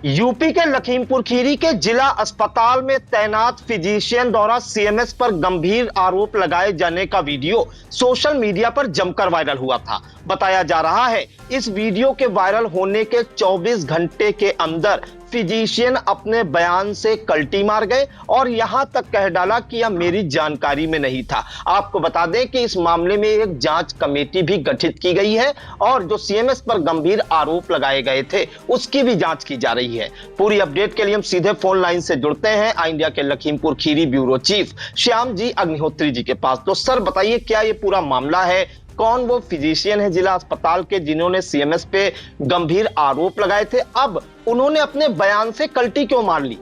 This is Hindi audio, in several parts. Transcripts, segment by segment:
यूपी के लखीमपुर खीरी के जिला अस्पताल में तैनात फिजिशियन द्वारा सीएमएस पर गंभीर आरोप लगाए जाने का वीडियो सोशल मीडिया पर जमकर वायरल हुआ था। बताया जा रहा है इस वीडियो के वायरल होने के 24 घंटे के अंदर फिजिशियन अपने बयान से कल्टी मार गए और यहां तक कह डाला कि यह मेरी जानकारी में नहीं था। आपको बता दें कि इस मामले में एक जांच कमेटी भी गठित की गई है और जो सीएमएस पर गंभीर आरोप लगाए गए थे उसकी भी जांच की जा रही है। पूरी अपडेट के लिए हम सीधे फोन लाइन से जुड़ते हैं इंडिया के लखीमपुर खीरी ब्यूरो चीफ श्याम जी अग्निहोत्री जी के पास। तो सर बताइए, क्या ये पूरा मामला है? कौन वो फिजिशियन है जिला अस्पताल के जिन्होंने सीएमएस पे गंभीर आरोप लगाए थे? अब उन्होंने अपने बयान से कल्टी क्यों मार ली?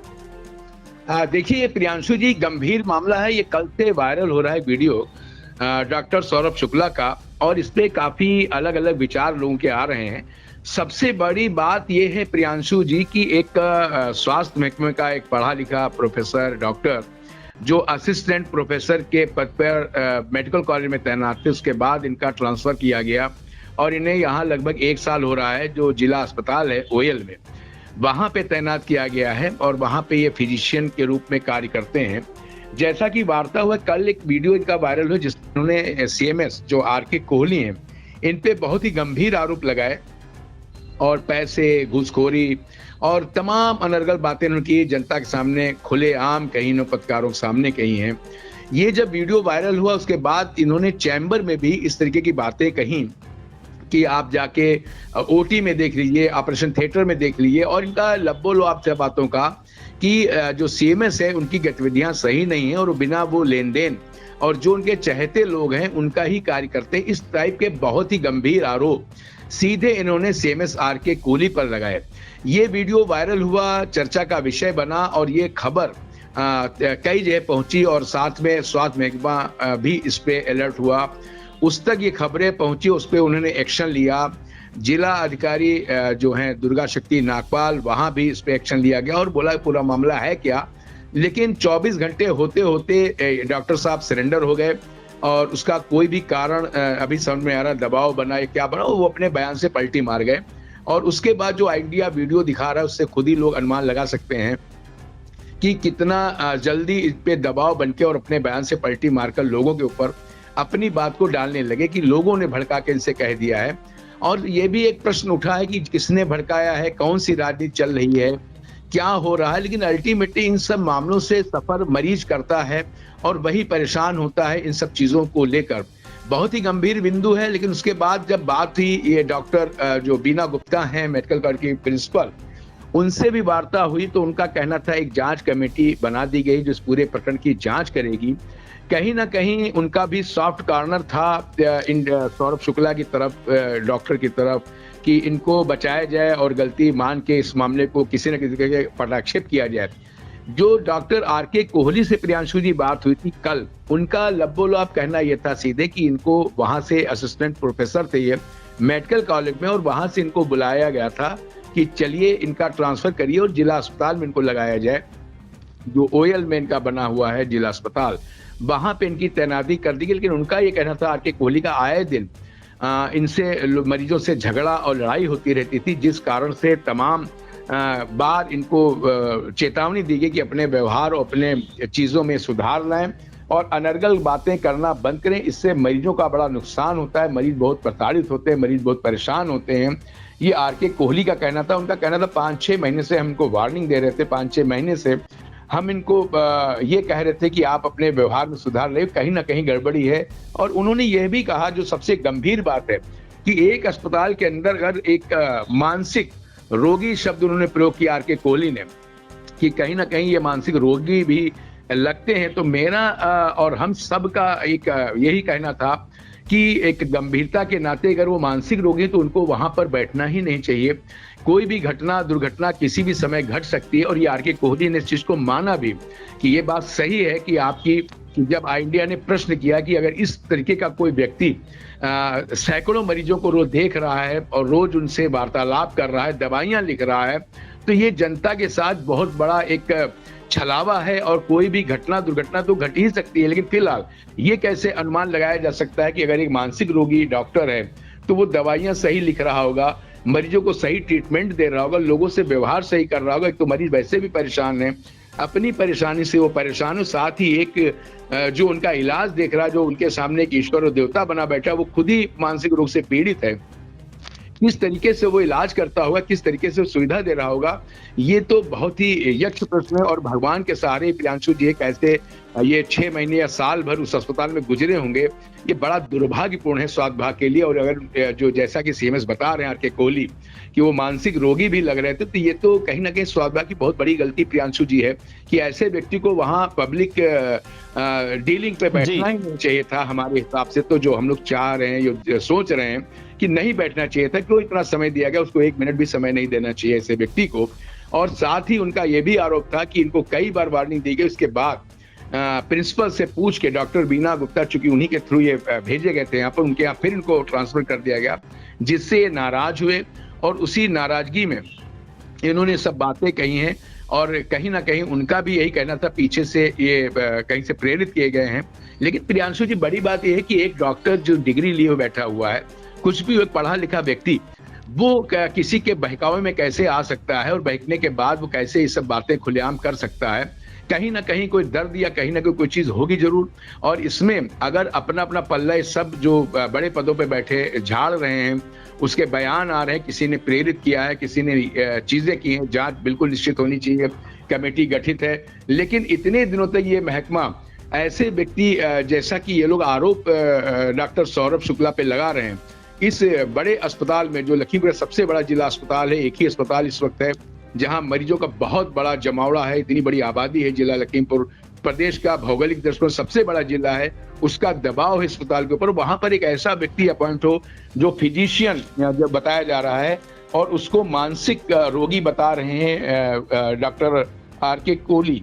देखिए प्रियांशु जी, गंभीर मामला है। ये कल से वायरल हो रहा है वीडियो डॉक्टर सौरभ शुक्ला का, और इस पे काफी अलग अलग विचार लोगों के आ रहे हैं। सबसे बड़ी बात ये है प्रियांशु जी कि एक स्वास्थ्य महकमे का एक पढ़ा लिखा प्रोफेसर डॉक्टर जो असिस्टेंट प्रोफेसर के पद पर मेडिकल कॉलेज में तैनात थे, उसके बाद इनका ट्रांसफर किया गया और इन्हें यहाँ लगभग 1 साल हो रहा है जो जिला अस्पताल है ओयल में, वहाँ पे तैनात किया गया है और वहाँ पे ये फिजिशियन के रूप में कार्य करते हैं। जैसा कि वार्ता हुआ, कल एक वीडियो इनका वायरल हुआ जिसने सीएमएस जो आर.के. कोहली हैं इन पे बहुत ही गंभीर आरोप लगाए और पैसे, घूसखोरी और तमाम अनर्गल बातें उनकी जनता के सामने खुलेआम कही न पत्रकारों के सामने कही हैं। ये जब वीडियो वायरल हुआ उसके बाद इन्होंने चैम्बर में भी इस तरीके की बातें कही कि आप जाके ओटी में देख लीजिए, ऑपरेशन थिएटर में देख लीजिए, और इनका लब्बो लुआब था बातों का कि जो सीएमएस है उनकी गतिविधियां सही नहीं है और बिना वो लेन देन और जो उनके चहेते लोग हैं उनका ही कार्य करते हैं। इस टाइप के बहुत ही गंभीर आरोप सीधे इन्होंने सीएमएस आर.के. कोहली पर लगाए। ये वीडियो वायरल हुआ, चर्चा का विषय बना और ये खबर कई जगह पहुंची और साथ में स्वास्थ्य महकमा भी इस पे अलर्ट हुआ। उस तक ये खबरें पहुंची, उस पे उन्होंने एक्शन लिया। जिला अधिकारी जो हैं दुर्गा शक्ति नागपाल, वहां भी इस पे एक्शन लिया गया और बोला पूरा मामला है क्या। लेकिन 24 घंटे होते होते डॉक्टर साहब सरेंडर हो गए और उसका कोई भी कारण अभी समझ में आ रहा, दबाव बना या क्या बना, वो अपने बयान से पलटी मार गए। और उसके बाद जो आइडिया वीडियो दिखा रहा है उससे खुद ही लोग अनुमान लगा सकते हैं कि कितना जल्दी इस पे दबाव बनके और अपने बयान से पलटी मारकर लोगों के ऊपर अपनी बात को डालने लगे कि लोगों ने भड़का के इनसे कह दिया है। और ये भी एक प्रश्न उठा है कि किसने भड़काया है, कौन सी राजनीति चल रही है, क्या हो रहा है। लेकिन अल्टीमेटली इन सब मामलों से सफर मरीज करता है और वही परेशान होता है इन सब चीजों को लेकर। बहुत ही गंभीर बिंदु है। लेकिन उसके बाद जब बात हुई ये डॉक्टर जो बीना गुप्ता हैं मेडिकल कॉलेज की प्रिंसिपल, उनसे भी वार्ता हुई तो उनका कहना था एक जांच कमेटी बना दी गई जो इस पूरे प्रकरण की जांच करेगी। कहीं ना कहीं उनका भी सॉफ्ट कॉर्नर था इन सौरभ शुक्ला की तरफ, डॉक्टर की तरफ, कि इनको बचाया जाए और गलती मान के इस मामले को किसी न किसी के पटाक्षेप किया जाए। जो डॉक्टर आर.के. कोहली से प्रियांशु जी बात हुई थी कल, उनका लब्बो-लुआब कहना यह था सीधे कि इनको वहां से असिस्टेंट प्रोफेसर थे ये मेडिकल कॉलेज में और वहां से इनको बुलाया गया था कि चलिए इनका ट्रांसफर करिए और जिला अस्पताल में इनको लगाया जाए, जो ओयल में इनका बना हुआ है जिला अस्पताल, वहां पे इनकी तैनाती कर दी गई। लेकिन उनका ये कहना था आर.के. कोहली का आए दिन इनसे मरीजों से झगड़ा और लड़ाई होती रहती थी, जिस कारण से तमाम बार इनको चेतावनी दी गई कि अपने व्यवहार और अपने चीज़ों में सुधार लाएं और अनर्गल बातें करना बंद करें। इससे मरीजों का बड़ा नुकसान होता है, मरीज बहुत प्रताड़ित होते हैं, मरीज बहुत परेशान होते हैं। ये आर.के. कोहली का कहना था। उनका कहना था 5-6 महीने से हम इनको वार्निंग दे रहे थे, 5-6 महीने से हम इनको ये कह रहे थे कि आप अपने व्यवहार में सुधार लाइए, कहीं ना कहीं गड़बड़ी है। और उन्होंने यह भी कहा, जो सबसे गंभीर बात है, कि एक अस्पताल के अंदर अगर एक मानसिक रोगी शब्द उन्होंने प्रयोग किया आर.के. कोहली ने, कि कहीं ना कहीं ये मानसिक रोगी भी लगते हैं, तो मेरा और हम सब का एक यही कहना था कि एक गंभीरता के नाते अगर वो मानसिक रोगी तो उनको वहां पर बैठना ही नहीं चाहिए। कोई भी घटना दुर्घटना किसी भी समय घट सकती है और ये आर.के. कोहली ने इस चीज को माना भी कि ये बात सही है कि आपकी, जब इंडिया ने प्रश्न किया कि अगर इस तरीके का कोई व्यक्ति सैकड़ों मरीजों को रोज देख रहा है और रोज उनसे वार्तालाप कर रहा है, दवाइयां लिख रहा है, तो ये जनता के साथ बहुत बड़ा एक छलावा है और कोई भी घटना दुर्घटना तो घट ही सकती है। लेकिन फिलहाल ये कैसे अनुमान लगाया जा सकता है कि अगर एक मानसिक रोगी डॉक्टर है तो वो दवाइयां सही लिख रहा होगा। मरीजों को सही ट्रीटमेंट दे रहा होगा, लोगों से व्यवहार सही कर रहा होगा। एक तो मरीज वैसे भी परेशान है, अपनी परेशानी से वो परेशान हो, साथ ही एक जो उनका इलाज देख रहा है, जो उनके सामने एक ईश्वर और देवता बना बैठा है, वो खुद ही मानसिक रोग से पीड़ित है। किस तरीके से वो इलाज करता होगा, किस तरीके से सुविधा दे रहा होगा, ये तो बहुत ही यक्ष प्रश्न है। और भगवान के सहारे प्रियांशु जी कैसे ये 6 महीने या साल भर उस अस्पताल में गुजरे होंगे, ये बड़ा दुर्भाग्यपूर्ण है स्वास्थ्य विभाग के लिए। और अगर जो जैसा कि सीएमएस बता रहे हैं आर के कोहली कि वो मानसिक रोगी भी लग रहे थे, तो ये तो कहीं ना कहीं स्वास्थ्य विभाग की बहुत बड़ी गलती प्रियांशु जी है कि ऐसे व्यक्ति को वहां पब्लिक डीलिंग पे बैठना ही नहीं चाहिए था। हमारे हिसाब से तो जो हम लोग चाह रहे हैं, जो सोच रहे हैं कि नहीं बैठना चाहिए था, क्यों इतना समय दिया गया, उसको 1 मिनट भी समय नहीं देना चाहिए ऐसे व्यक्ति को। और साथ ही उनका यह भी आरोप था कि इनको कई बार वार्निंग दी गई, उसके बाद प्रिंसिपल से पूछ के, डॉक्टर बीना गुप्ता चूंकि उन्हीं के थ्रू ये भेजे गए थे यहाँ पर, उनके यहाँ फिर इनको ट्रांसफर कर दिया गया, जिससे ये नाराज हुए और उसी नाराजगी में इन्होंने सब बातें कही हैं। और कहीं ना कहीं उनका भी यही कहना था, पीछे से ये कहीं से प्रेरित किए गए हैं। लेकिन प्रियांशु जी, बड़ी बात यह है कि एक डॉक्टर जो डिग्री लिए हुए बैठा हुआ है, कुछ भी एक पढ़ा लिखा व्यक्ति, वो किसी के बहकावे में कैसे आ सकता है और बहकने के बाद वो कैसे ये सब बातें खुलेआम कर सकता है। कहीं ना कहीं कोई दर्द या कहीं ना कोई चीज होगी जरूर। और इसमें अगर अपना अपना पल्ला सब जो बड़े पदों पे बैठे झाड़ रहे हैं, उसके बयान आ रहे हैं, किसी ने प्रेरित किया है, किसी ने चीजें की हैं, जांच बिल्कुल निश्चित होनी चाहिए, कमेटी गठित है। लेकिन इतने दिनों तक ये महकमा ऐसे व्यक्ति, जैसा कि ये लोग आरोप डॉक्टर सौरभ शुक्ला पे लगा रहे हैं, इस बड़े अस्पताल में, जो लखीमपुर सबसे बड़ा जिला अस्पताल है, एक ही अस्पताल इस वक्त है जहां मरीजों का बहुत बड़ा जमावड़ा है, इतनी बड़ी आबादी है जिला लखीमपुर, प्रदेश का भौगोलिक दृष्टि से सबसे बड़ा जिला है, उसका दबाव है अस्पताल के ऊपर। वहां पर एक ऐसा व्यक्ति अपॉइंट हो जो फिजिशियन जो बताया जा रहा है और उसको मानसिक रोगी बता रहे हैं डॉक्टर आर के कोहली,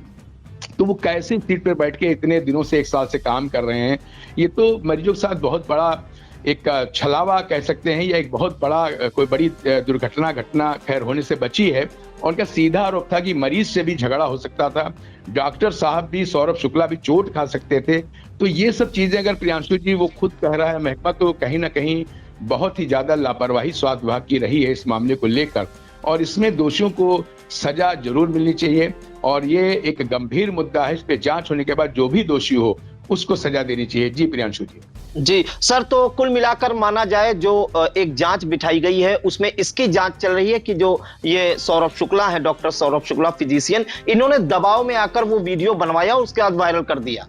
तो वो कैसे सीट पर बैठ के इतने दिनों से, 1 साल से काम कर रहे हैं। ये तो मरीजों के साथ बहुत बड़ा एक छलावा कह सकते हैं, या एक बहुत बड़ा कोई बड़ी घटना खैर होने से बची है। और उनका सीधा आरोप था कि मरीज से भी झगड़ा हो सकता था, डॉक्टर साहब भी, सौरभ शुक्ला भी चोट खा सकते थे। तो ये सब चीजें अगर प्रियांशु जी वो खुद कह रहा है महकमा, तो कहीं ना कहीं बहुत ही ज्यादा लापरवाही स्वास्थ्य विभाग की रही है इस मामले को लेकर। और इसमें दोषियों को सजा जरूर मिलनी चाहिए और ये एक गंभीर मुद्दा है। इस पे जांच होने के बाद जो भी दोषी हो उसको सजा देनी चाहिए। जी प्रियांशु जी। जी सर, तो कुल मिलाकर माना जाए जो एक जांच बिठाई गई है उसमें इसकी जांच चल रही है कि जो ये सौरभ शुक्ला है, डॉक्टर सौरभ शुक्ला फिजिशियन, इन्होंने दबाव में आकर वो वीडियो बनवाया, उसके बाद वायरल कर दिया।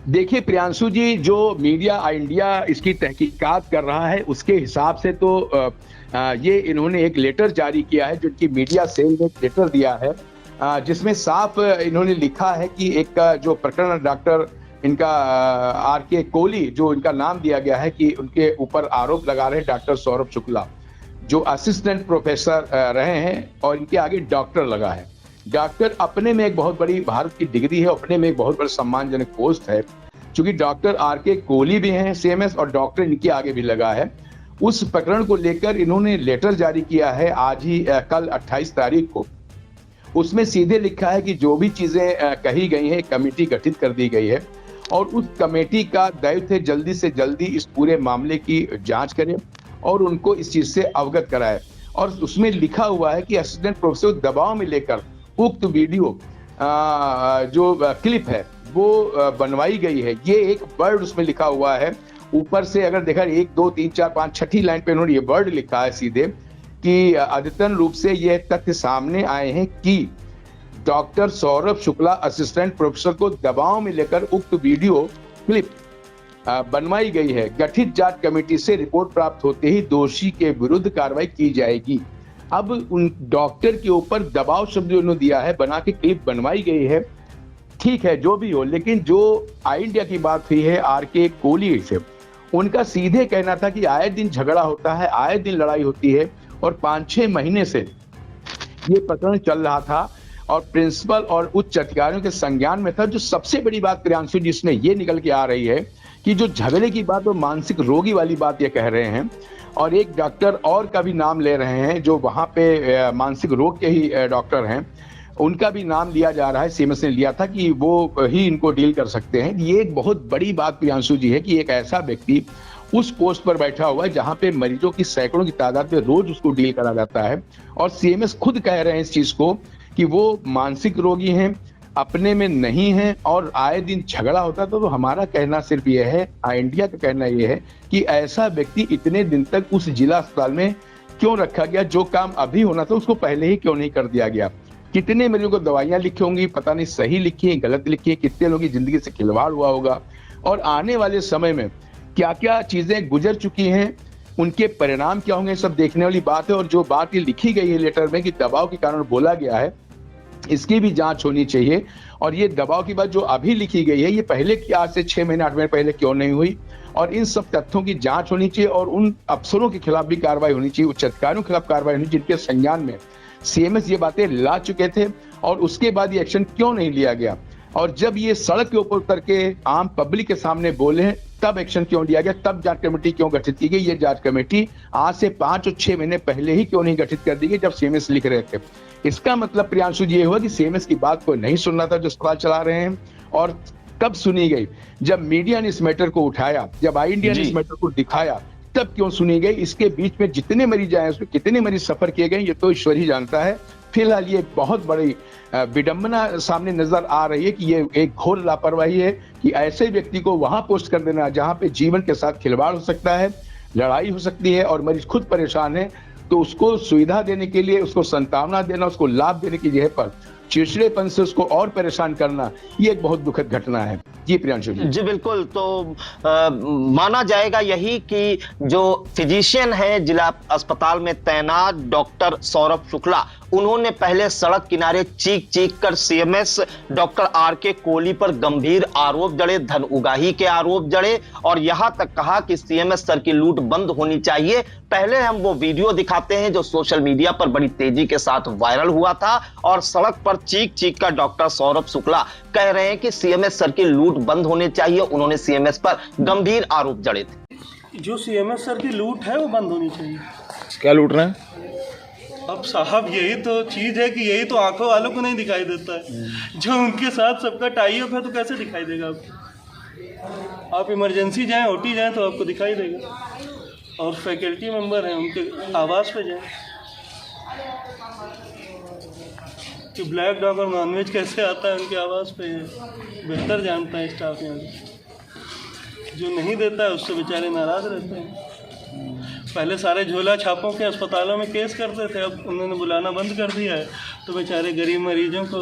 देखिए प्रियांशु जी, जो मीडिया इंडिया इसकी तहकीकात कर रहा है उसके हिसाब से तो ये इन्होंने एक लेटर जारी किया है, जो कि मीडिया सेल ने एक लेटर दिया है, जिसमें साफ इन्होंने लिखा है कि एक जो प्रकरण डॉक्टर इनका आर के कोहली, जो इनका नाम दिया गया है कि उनके ऊपर आरोप लगा रहे हैं डॉक्टर सौरभ शुक्ला, जो असिस्टेंट प्रोफेसर रहे हैं और इनके आगे डॉक्टर लगा है। डॉक्टर अपने में एक बहुत बड़ी भारत की डिग्री है, अपने में एक बहुत बड़ा सम्मानजनक पोस्ट है। चूंकि डॉक्टर आर के कोहली भी हैं सीएमएस और डॉक्टर इनके आगे भी लगा है, उस प्रकरण को लेकर इन्होंने लेटर जारी किया है आज ही, कल 28 तारीख को। उसमें सीधे लिखा है कि जो भी चीजें कही गई हैं, कमेटी गठित कर दी गई है और उस कमेटी का दायित्व है जल्दी से जल्दी इस पूरे मामले की जांच करें और उनको इस चीज से अवगत कराए। और उसमें लिखा हुआ है कि असिस्टेंट प्रोफेसर को दबाव में लेकर उक्त वीडियो जो क्लिप है वो बनवाई गई है। ये एक वर्ड उसमें लिखा हुआ है, ऊपर से अगर देखा 1 2 3 4 5 छठी लाइन पे उन्होंने ये वर्ड लिखा है सीधे कि अद्यतन रूप से ये तथ्य सामने आए हैं कि doctor Saurabh Shukla assistant professor को दबाव में लेकर उक्त वीडियो क्लिप बनवाई गई है। गठित जांच कमेटी से रिपोर्ट प्राप्त होते ही दोषी के विरुद्ध कार्रवाई की जाएगी। अब उन डॉक्टर के ऊपर दबाव शब्द उन्होंने दिया है, बना के क्लिप बनवाई गई है, ठीक है जो भी हो। लेकिन जो आई इंडिया की बात हुई है आर के कोहली से, उनका सीधे कहना था कि आए दिन झगड़ा होता है, आए दिन लड़ाई होती है और 5-6 महीने से ये प्रकरण चल रहा था और प्रिंसिपल और उच्च अधिकारियों के संज्ञान में था। जो सबसे बड़ी बात प्रियांशु जी इसमें ये निकल के आ रही है कि जो झगड़े की बात वो मानसिक रोगी वाली बात ये कह रहे हैं और एक डॉक्टर और का भी नाम ले रहे हैं जो वहां पे मानसिक रोग के ही डॉक्टर हैं, उनका भी नाम लिया जा रहा है, सीएमएस ने लिया था कि वो ही इनको डील कर सकते हैं। ये एक बहुत बड़ी बात प्रियांशु जी है कि एक ऐसा व्यक्ति उस पोस्ट पर बैठा हुआ है जहां पे मरीजों की सैकड़ों की तादाद में रोज उसको डील करा जाता है। और सीएमएस खुद कह रहे हैं इस चीज को कि वो मानसिक रोगी हैं, अपने में नहीं है और आए दिन झगड़ा होता है। तो हमारा कहना सिर्फ ये है, इंडिया का कहना ये है कि ऐसा व्यक्ति इतने दिन तक उस जिला अस्पताल में क्यों रखा गया? जो काम अभी होना था उसको पहले ही क्यों नहीं कर दिया गया? कितने मरीजों को दवाइयां लिखी होंगी, पता नहीं सही लिखी है, गलत लिखी है, कितने लोगों की जिंदगी से खिलवाड़ हुआ होगा और आने वाले समय में क्या क्या चीजें गुजर चुकी हैं, उनके परिणाम क्या होंगे, सब देखने वाली बात है। और जो बात ये लिखी गई है लेटर में कि दबाव के कारण बोला गया है, इसकी भी जांच होनी चाहिए। और ये दबाव की बात जो अभी लिखी गई है, ये पहले की आज से 6 महीने 8 महीने पहले क्यों नहीं हुई? और इन सब तथ्यों की जांच होनी चाहिए और उन अफसरों के खिलाफ भी कार्रवाई होनी चाहिए, उच्च अधिकारियों के खिलाफ कार्रवाई होनी चाहिए जिनके संज्ञान में सीएमएस ये बातें ला चुके थे और उसके बाद ये एक्शन क्यों नहीं लिया गया? और जब ये सड़क के ऊपर उतर के आम पब्लिक के सामने बोले तब एक्शन क्यों लिया गया? तब जांच कमेटी क्यों गठित की गई? ये जांच कमेटी आज से 5 और 6 महीने पहले ही क्यों नहीं गठित कर दी गई जब सीएमएस लिख रहे थे? इसका मतलब प्रियांशु जी ये हुआ कि सीएमएस की बात को नहीं सुनना था जो अस्पताल चला रहे हैं। और कब सुनी गई? जब मीडिया ने इस मैटर को उठाया, जब आई इंडिया ने इस मैटर को दिखाया, तब क्यों सुनी गई? इसके बीच में जितने मरीज आए उसमें कितने मरीज सफर किए गए ये तो ईश्वर ही जानता है। फिलहाल ये बहुत बड़ी विडंबना सामने नजर आ रही है कि ये एक घोर लापरवाही है कि ऐसे व्यक्ति को वहां पोस्ट कर देना जहां पे जीवन के साथ खिलवाड़ हो सकता है, लड़ाई हो सकती है और मरीज खुद परेशान है, तो उसको सुविधा देने के लिए, उसको सांत्वना देना, उसको लाभ देने की जगह पर चिड़चिड़ेपन से उसको और परेशान करना, ये एक बहुत दुखद घटना है। जी प्रियांशु जी। जी बिल्कुल। तो माना जाएगा यही कि जो फिजिशियन है जिला अस्पताल में तैनात डॉक्टर सौरभ शुक्ला, उन्होंने पहले सड़क किनारे चीख चीख कर सीएमएस डॉक्टर आर.के. कोहली पर गंभीर आरोप जड़े, धन उगाही के आरोप जड़े और यहां तक कहा कि सीएमएस सर की लूट बंद होनी चाहिए। पहले हम वो वीडियो दिखाते हैं जो सोशल मीडिया पर बड़ी तेजी के साथ वायरल हुआ था और सड़क पर चीख चीख कर डॉक्टर सौरभ शुक्ला कह रहे हैं कि सीएमएस सर की लूट बंद होनी चाहिए। उन्होंने सीएमएस पर गंभीर आरोप जड़े थे। जो सीएमएस सर की लूट है वो बंद होनी चाहिए। क्या लूट रहे हैं? अब साहब यही तो चीज़ है कि यही तो आंखों वालों को नहीं दिखाई देता है। जो उनके साथ सबका टाई अप है तो कैसे दिखाई देगा आपको? आप इमरजेंसी जाएं, ओटी जाएं तो आपको दिखाई देगा। और फैकल्टी मेंबर हैं, उनके आवास पे जाएं कि ब्लैक डॉग और नॉनवेज कैसे आता है उनके आवास पे, बेहतर जानता है स्टाफ यहाँ। जो नहीं देता है उससे बेचारे नाराज़ रहते हैं। पहले सारे झोला छापों के अस्पतालों में केस करते थे, अब उन्होंने बुलाना बंद कर दिया है तो बेचारे गरीब मरीजों को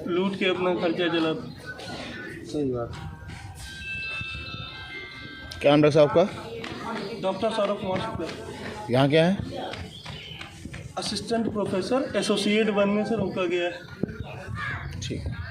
लूट के अपना खर्चा चलाते। सही बात। क्या नाम डॉक्टर साहब का? डॉक्टर सौरभ कुमार शुक्ला। यहाँ क्या है? असिस्टेंट प्रोफेसर, एसोसिएट बनने से रोका गया है। ठीक है।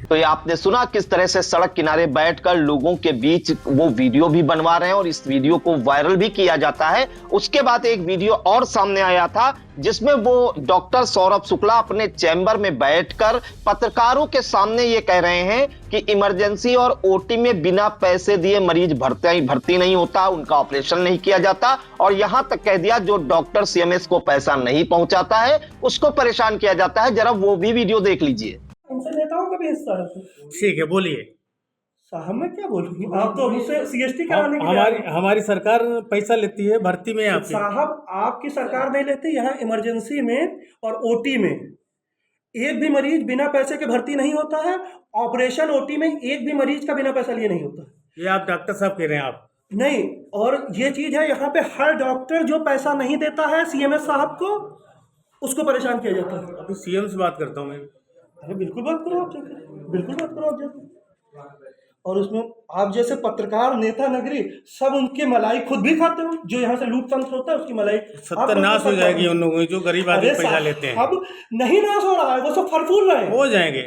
तो ये आपने सुना किस तरह से सड़क किनारे बैठकर लोगों के बीच वो वीडियो भी बनवा रहे हैं और इस वीडियो को वायरल भी किया जाता है। उसके बाद एक वीडियो और सामने आया था जिसमें वो डॉक्टर सौरभ शुक्ला अपने चैम्बर में बैठकर पत्रकारों के सामने ये कह रहे हैं कि इमरजेंसी और ओटी में बिना पैसे दिए मरीज भर्ती नहीं होता, उनका ऑपरेशन नहीं किया जाता और यहां तक कह दिया जो डॉक्टर सीएमएस को पैसा नहीं पहुंचाता है उसको परेशान किया जाता है। जरा वो भी वीडियो देख लीजिए। उनसे नेताओं का भी हिस्सा है। ठीक है, बोलिए। साहब मैं क्या बोलूँगी, आप तो मुझसे सीएसटी कराने के लिए हमारी सरकार पैसा लेती है भर्ती में आपकी। साहब आपकी सरकार नहीं लेती। यहाँ इमरजेंसी में और ओटी में एक भी मरीज बिना पैसे के भर्ती नहीं होता है। ऑपरेशन ओटी में एक भी मरीज का बिना पैसा लिए नहीं होता। ये आप डॉक्टर साहब कह रहे हैं? आप नहीं। और ये चीज है यहाँ पे हर डॉक्टर जो पैसा नहीं देता है सीएमएस साहब को, उसको परेशान किया जाता है। अभी सीएम से बात करता हूँ मैं। अरे बिल्कुल बात करो आप, बिल्कुल बात करो आप। और उसमें आप जैसे पत्रकार, नेता नगरी सब उनके मलाई खुद भी खाते हो। जो यहाँ से लूट तंत्र होता है उसकी मलाई सत्यानाश हो जाएगी उन लोगों की जो गरीब आदमी पैसा लेते हैं। अब नहीं नाश हो रहा है, वो सब फल फूल रहे हैं। हो जाएंगे।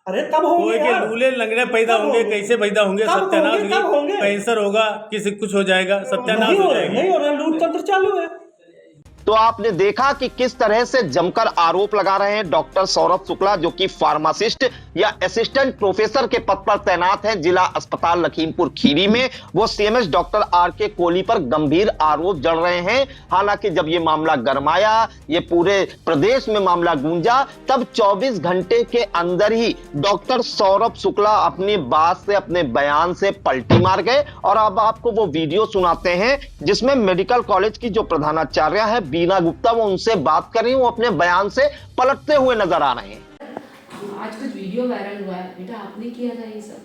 अरे तब होंगे यार। लूले लंगड़े पैदा होंगे, कैसे पैदा होंगे? सत्यानाश होंगे, कैंसर होगा, किसी कुछ हो जाएगा, सत्यानाश हो जाएगा। नहीं हो रहा, लूट तंत्र चालू है। तो आपने देखा कि किस तरह से जमकर आरोप लगा रहे हैं डॉक्टर सौरभ शुक्ला, जो कि फार्मासिस्ट या असिस्टेंट प्रोफेसर के पद पर तैनात हैं जिला अस्पताल लखीमपुर खीरी में। वो सीएमएस डॉक्टर आर.के. कोहली पर गंभीर आरोप जड़ रहे हैं। हालांकि जब ये मामला गरमाया, ये पूरे प्रदेश में मामला गूंजा, तब 24 घंटे के अंदर ही डॉक्टर सौरभ शुक्ला अपनी बात से, अपने बयान से पलटी मार गए। और अब आपको वो वीडियो सुनाते हैं जिसमें मेडिकल कॉलेज की जो प्रधानाचार्य है बीना गुप्ता, वो उनसे बात कर रही हैं, वो अपने बयान से पलटते हुए नजर आ रहे हैं। आज कुछ वीडियो वायरल हुआ है, बेटा आपने किया था ये सब?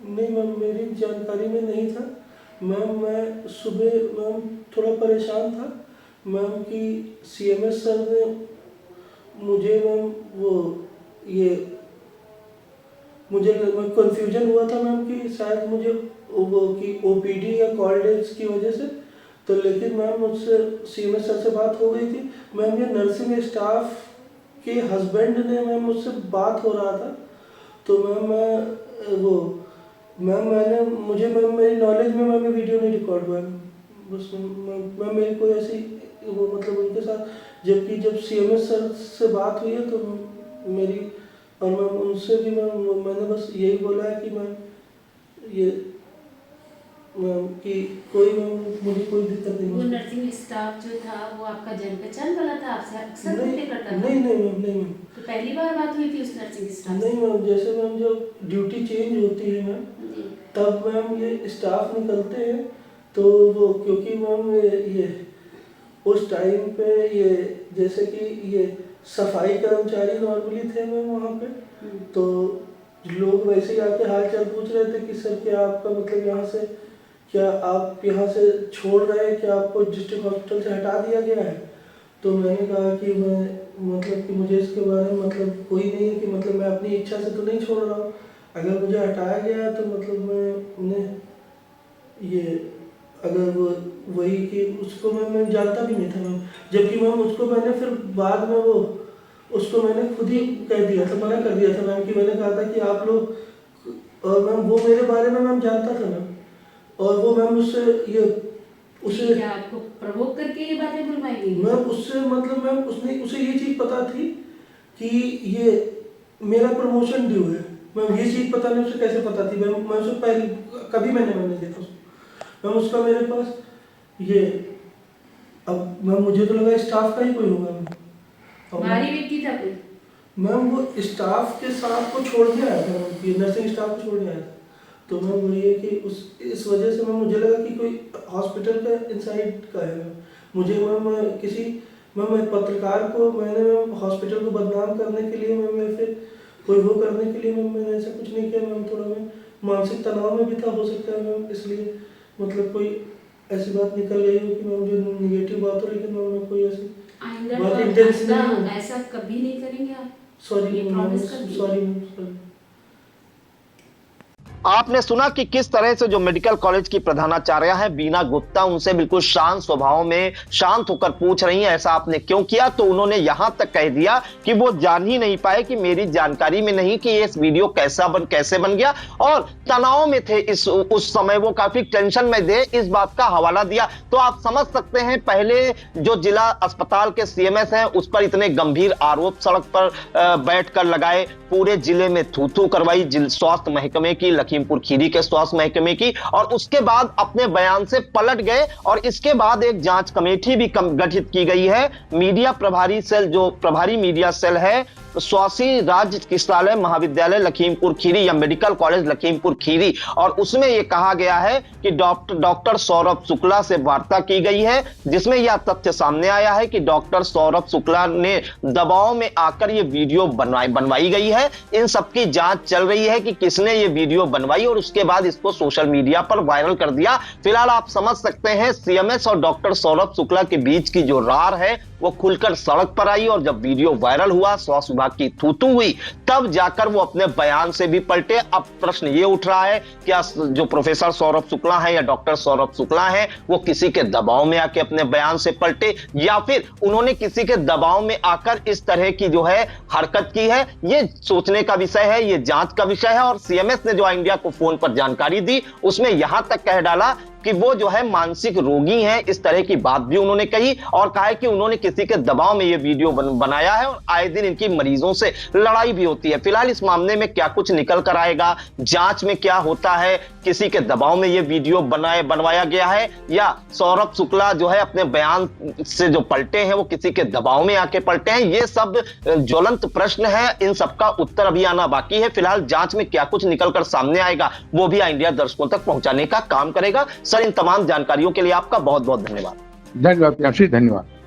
नहीं मैम, मेरी जानकारी में नहीं था मैम। मैं सुबह मैम थोड़ा परेशान था मैम कि सीएमएस सर ने मुझे मैम मुझे कंफ्यूजन हुआ था मैम कि शायद मुझे वो कि ओपीडी या कॉल डेट्स की वजह से। तो लेकिन मैम मुझसे सीएमएस सर से बात हो गई थी मैम। ये नर्सिंग स्टाफ के हस्बैंड ने मैम मुझसे बात हो रहा था। तो मैम मैंने मुझे मैम मेरी नॉलेज में मैम वीडियो नहीं रिकॉर्ड हुआ बस मैम मेरी कोई ऐसी मतलब उनके साथ, जबकि जब सीएमएस सर से बात हुई है तो मेरी और मैम उनसे भी मैंने बस यही बोला है कि मैम कि कोई मुझे कोई दिक्कत नहीं। वो नर्सिंग स्टाफ जो था वो आपका जान पहचान वाला था, आपसे अक्सर बातें करता था? नहीं मैम। तो पहली बार बात हुई थी उस नर्सिंग स्टाफ से? नहीं मैम, जैसे मैम जब ड्यूटी चेंज होती है मैम तब मैम ये स्टाफ निकलते हैं। तो वो क्योंकि मैम ये उस टाइम पे ये जैसे कि ये सफाई कर्मचारी नॉर्मली थे मैम वहाँ पे, तो लोग वैसे ही आके हाल चाल पूछ रहे थे कि सर क्या आपका मतलब यहाँ से, क्या आप यहाँ से छोड़ रहे हैं, क्या आपको डिस्ट्रिक्ट हॉस्पिटल से हटा दिया गया है? तो मैंने कहा कि मैं मतलब कि मुझे इसके बारे में मतलब कोई नहीं है कि मतलब मैं अपनी इच्छा से तो नहीं छोड़ रहा हूँ। अगर मुझे हटाया गया है तो मतलब मैं उन्हें ये अगर वो वही कि उसको मैं जानता भी नहीं था मैम। जबकि मैम उसको मैंने फिर बाद में उसको मैंने खुद ही कह दिया था, मना कर दिया था मैम कि मैंने कहा था कि आप लोग, और मैम वो मेरे बारे में मैम जानता था मैम। और वो मैम उसे क्या आपको प्रवोक करके ये बातें बुलवाई गई? मैम उससे मतलब मैम उसे ये चीज़ पता थी कि ये मेरा प्रमोशन ड्यू है मैम। ये चीज़ पता नहीं उसे कैसे पता थी मैम। मैं उसे पहले कभी मैंने नहीं देखा उसको मैम। उसका मेरे पास ये अब मैम मुझे तो लगा स्टाफ का ही कोई होगा मैम। बाहरी व्यक्ति था कोई? मैम वो स्टाफ के साथ को छोड़ के आया था मैम, ये नर्सिंग स्टाफ को छोड़ के आया था। तो मैम वही है कि इस वजह से मैम मुझे लगा कि कोई हॉस्पिटल का इनसाइड का है मैम। मुझे मैम पत्रकार को मैंने मैम हॉस्पिटल को बदनाम करने के लिए मैम या फिर कोई वो करने के लिए मैम मैंने ऐसा कुछ नहीं किया मैम। थोड़ा मैं मानसिक तनाव में भी था, हो सकता है मैम, इसलिए मतलब कोई ऐसी बात निकल गई हो कि मैम जो निगेटिव बात हो, लेकिन मैम कोई ऐसी बात इंटेंशन ऐसा कभी नहीं करेंगे आप? Sorry ma'am. आपने सुना कि किस तरह से जो मेडिकल कॉलेज की प्रधानाचार्य है बीना गुप्ता, उनसे बिल्कुल शांत स्वभाव में शांत होकर पूछ रही हैं ऐसा आपने क्यों किया। तो उन्होंने यहां तक कह दिया कि वो जान ही नहीं पाए कि मेरी जानकारी में नहीं कि ये वीडियो कैसे बन गया, और तनाव में थे उस समय, वो काफी टेंशन में थे, इस बात का हवाला दिया। तो आप समझ सकते हैं पहले जो जिला अस्पताल के सीएमएस हैं उस पर इतने गंभीर आरोप सड़क पर बैठकर लगाए, पूरे जिले में थू करवाई स्वास्थ्य महकमे की, लखीमपुर खीरी के स्वास्थ्य महकमे की, और उसके बाद अपने बयान से पलट गए। और इसके बाद एक जांच कमेटी भी गठित की गई है। मीडिया प्रभारी सेल, जो प्रभारी मीडिया सेल है, स्वासी राज्य चिकित्सालय महाविद्यालय लखीमपुर खीरी या मेडिकल कॉलेज लखीमपुर खीरी, और उसमें यह कहा गया है कि डॉक्टर सौरभ शुक्ला से वार्ता की गई है, जिसमें यह तथ्य सामने आया है कि डॉक्टर सौरभ शुक्ला ने दबाव में आकर यह वीडियो बनवाई गई है। इन सबकी जांच चल रही है कि किसने ये वीडियो बनवाई और उसके बाद इसको सोशल मीडिया पर वायरल कर दिया। फिलहाल आप समझ सकते हैं सीएमएस और डॉक्टर सौरभ शुक्ला के बीच की जो रार है वो खुलकर सड़क पर आई, और जब वीडियो वायरल हुआ, स्वास्थ्य विभाग की थू हुई, तब जाकर वो अपने बयान से भी पलटे। अब प्रश्न ये उठ रहा है क्या जो प्रोफेसर सौरभ शुक्ला है या डॉक्टर सौरभ शुक्ला है वो किसी के दबाव में आके अपने बयान से पलटे, या फिर उन्होंने किसी के दबाव में आकर इस तरह की जो है हरकत की है। ये सोचने का विषय है, ये जांच का विषय है। और सीएमएस ने जो इंडिया को फोन पर जानकारी दी उसमें यहां तक कह डाला कि वो जो है मानसिक रोगी हैं। इस तरह की बात भी उन्होंने कही और कहा है कि उन्होंने किसी के दबाव में ये वीडियो बनाया है और आए दिन इनकी मरीजों से लड़ाई भी होती है। फिलहाल इस मामले में क्या कुछ निकल कर आएगा, जांच में क्या होता है, किसी के दबाव में ये वीडियो बनवाया गया है या सौरभ शुक्ला जो है अपने बयान से जो पलटे हैं वो किसी के दबाव में आके पलटे हैं, ये सब ज्वलंत प्रश्न है। इन सबका उत्तर अभी आना बाकी है। फिलहाल जांच में क्या कुछ निकलकर सामने आएगा वो भी इंडिया दर्शकों तक पहुंचाने का काम करेगा। सर, इन तमाम जानकारियों के लिए आपका बहुत बहुत धन्यवाद। धन्यवाद प्रियांशु, धन्यवाद।